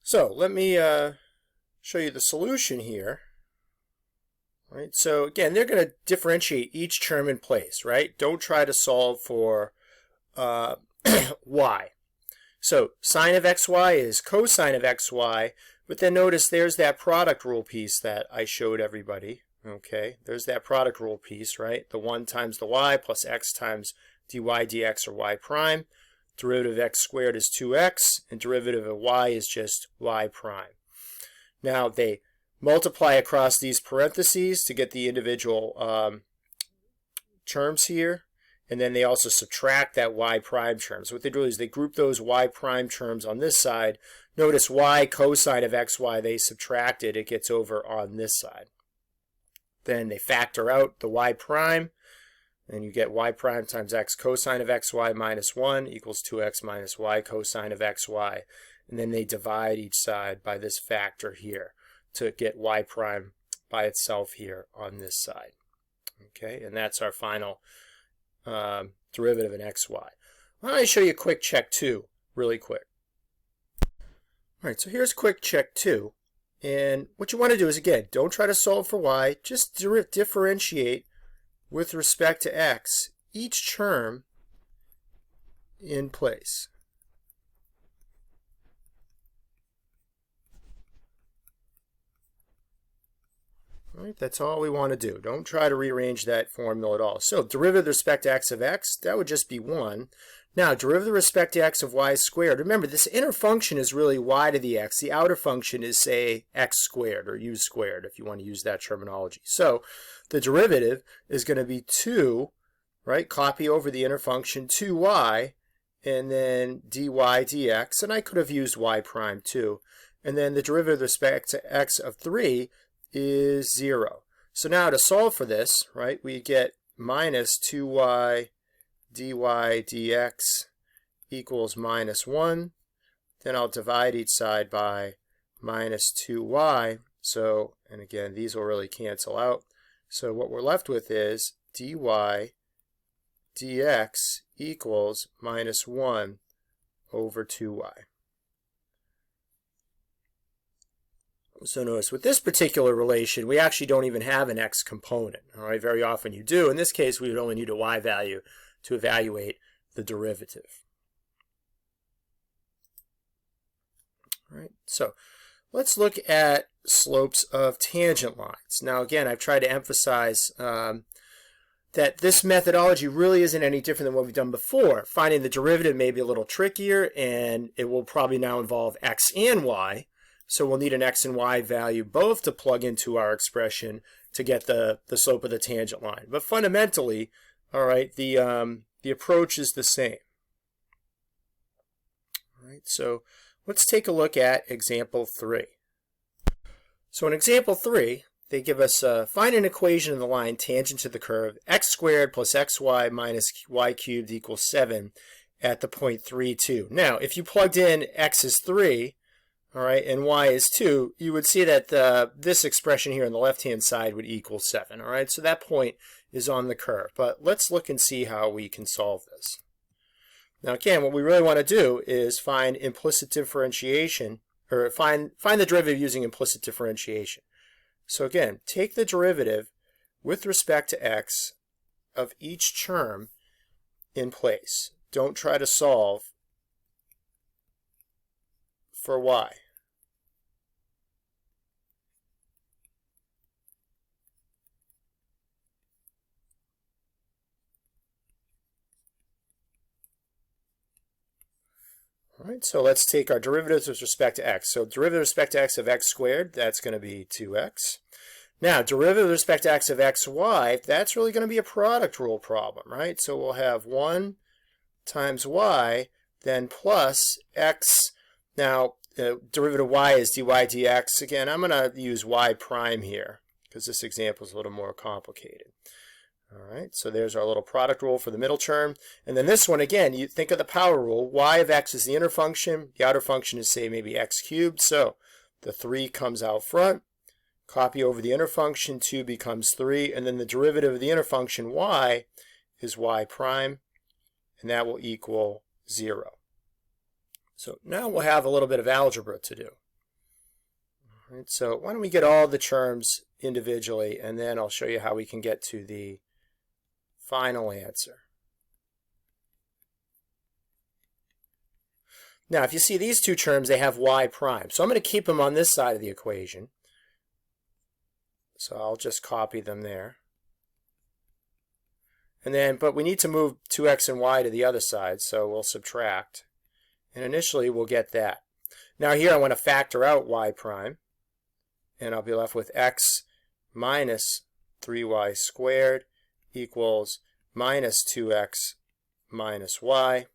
So let me show you the solution here. Right. So again, they're going to differentiate each term in place, right? Don't try to solve for y. So sine of xy is cosine of xy, but then notice there's that product rule piece that I showed everybody. Okay, there's that product rule piece, right? The 1 times the y plus x times dy dx or y prime. Derivative of x squared is 2x, and derivative of y is just y prime. Now they multiply across these parentheses to get the individual terms here, and then they also subtract that y prime term. So what they do is they group those y prime terms on this side. Notice y cosine of xy, they subtracted, it gets over on this side. Then they factor out the y prime, and you get y prime times x cosine of xy minus 1 equals 2x minus y cosine of xy. And then they divide each side by this factor here to get y prime by itself here on this side. Okay, and that's our final derivative in xy. Why don't I show you quick check 2 really quick. Alright, so here's quick check 2. And what you want to do is, again, don't try to solve for y, just differentiate with respect to x each term in place. All right, that's all we want to do. Don't try to rearrange that formula at all. So derivative with respect to x of x, that would just be 1. Now, derivative with respect to x of y squared. Remember, this inner function is really y to the x. The outer function is, say, x squared or u squared, if you want to use that terminology. So the derivative is going to be 2, right? Copy over the inner function, 2y, and then dy dx. And I could have used y prime too. And then the derivative with respect to x of 3 is 0. So now to solve for this, right, we get minus 2y dy dx equals minus 1. Then I'll divide each side by minus 2y. So, and again, these will really cancel out. So what we're left with is dy dx equals minus 1 over 2y. So notice with this particular relation, we actually don't even have an x component. All right, very often you do. In this case, we would only need a y value to evaluate the derivative. All right, so let's look at slopes of tangent lines. Now again, I've tried to emphasize that this methodology really isn't any different than what we've done before. Finding the derivative may be a little trickier, and it will probably now involve x and y. So we'll need an x and y value both to plug into our expression to get the slope of the tangent line. But fundamentally, all right, the approach is the same. All right, so let's take a look at example 3. So in example 3, they give us find an equation of the line tangent to the curve x squared plus xy minus y cubed equals 7 at the point 3, 2. Now, if you plugged in x is 3, all right, and y is 2, you would see that this expression here on the left-hand side would equal 7. All right, so that point is on the curve. But let's look and see how we can solve this. Now, again, what we really want to do is find implicit differentiation, or find the derivative using implicit differentiation. So again, take the derivative with respect to x of each term in place. Don't try to solve for y. All right, so let's take our derivatives with respect to x. So derivative with respect to x of x squared, that's going to be 2x. Now, derivative with respect to x of xy, that's really going to be a product rule problem, right? So we'll have 1 times y, then plus x. Now, derivative of y is dy dx. Again, I'm going to use y prime here because this example is a little more complicated. All right, so there's our little product rule for the middle term. And then this one, again, you think of the power rule. Y of x is the inner function. The outer function is, say, maybe x cubed. So the 3 comes out front. Copy over the inner function. 2 becomes 3. And then the derivative of the inner function y is y prime. And that will equal 0. So now we'll have a little bit of algebra to do. Right, so why don't we get all the terms individually, and then I'll show you how we can get to the final answer. Now, if you see these two terms, they have y prime. So I'm going to keep them on this side of the equation. So I'll just copy them there. And then, but we need to move 2x and y to the other side, so we'll subtract. And initially, we'll get that. Now here I want to factor out y prime. And I'll be left with x minus 3y squared equals minus 2x minus y.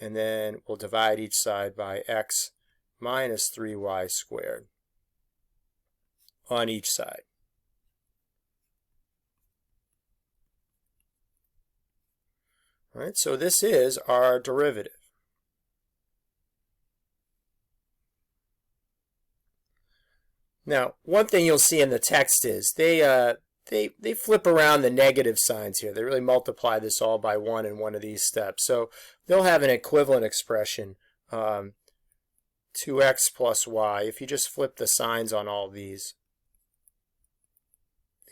And then we'll divide each side by x minus 3y squared on each side. All right, so this is our derivative. Now, one thing you'll see in the text is they flip around the negative signs here. They really multiply this all by 1 in one of these steps. So they'll have an equivalent expression, 2x plus y. If you just flip the signs on all these,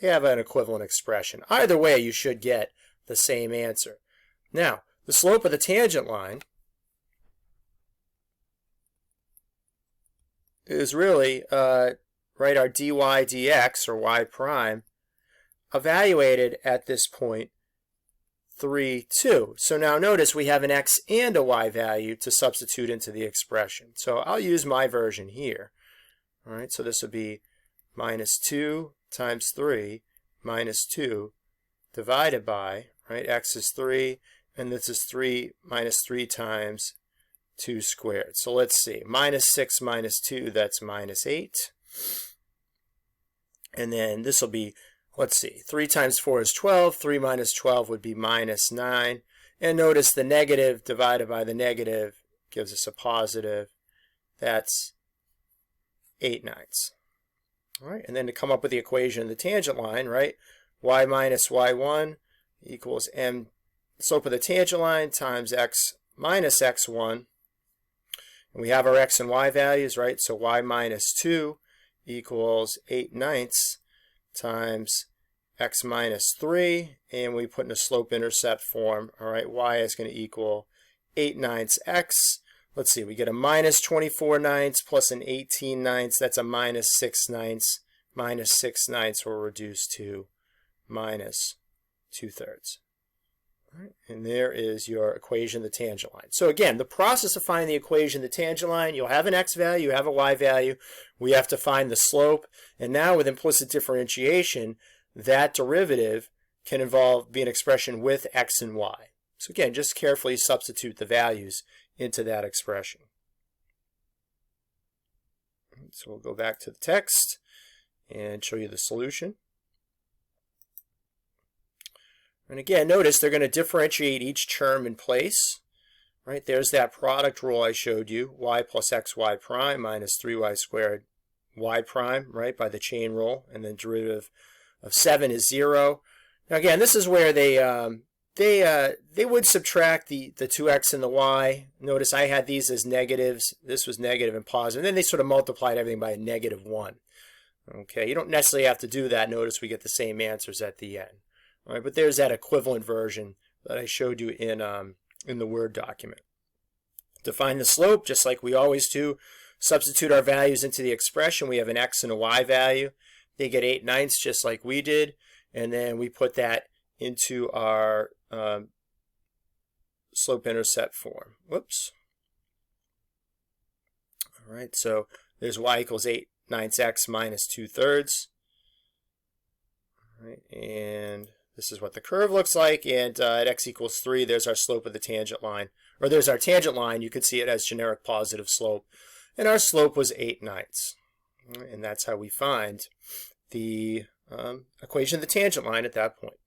they have an equivalent expression. Either way, you should get the same answer. Now, the slope of the tangent line is really right, our dy dx, or y prime, evaluated at this point 3, 2. So now notice we have an x and a y value to substitute into the expression. So I'll use my version here. All right, so this would be minus 2 times 3 minus 2 divided by, right, x is 3, and this is 3 minus 3 times 2 squared. So let's see, minus 6 minus 2, that's minus 8. And then this will be, let's see, 3 times 4 is 12. 3 minus 12 would be minus 9. And notice the negative divided by the negative gives us a positive. That's 8/9. All right, and then to come up with the equation of the tangent line, right, y minus y1 equals m, slope of the tangent line, times x minus x1. And we have our x and y values, right, so y minus 2 equals 8/9 times x minus 3, and we put in a slope-intercept form. All right, y is going to equal 8/9 x. Let's see, we get a minus 24/9 plus an 18/9. That's a minus 6/9. Minus 6/9 will reduce to minus 2/3. All right, and there is your equation of the tangent line. So again, the process of finding the equation of the tangent line, you'll have an x value, you have a y value. We have to find the slope. And now with implicit differentiation, that derivative can be an expression with x and y. So again, just carefully substitute the values into that expression. So we'll go back to the text and show you the solution. And again, notice they're going to differentiate each term in place. Right, there's that product rule I showed you, y plus xy prime minus 3y squared y prime, right, by the chain rule, and then derivative of 7 is 0. Now again, this is where they would subtract the 2x and the y. Notice I had these as negatives. This was negative and positive. And then they sort of multiplied everything by a -1. Okay, you don't necessarily have to do that. Notice we get the same answers at the end. All right, but there's that equivalent version that I showed you in the Word document. To find the slope, just like we always do, substitute our values into the expression. We have an x and a y value. They get 8/9 just like we did. And then we put that into our slope-intercept form. Whoops. All right, so there's y equals 8/9 x minus 2/3. All right, and this is what the curve looks like, and at x equals 3, there's our slope of the tangent line. Or there's our tangent line. You could see it as generic positive slope. And our slope was 8/9. And that's how we find the equation of the tangent line at that point.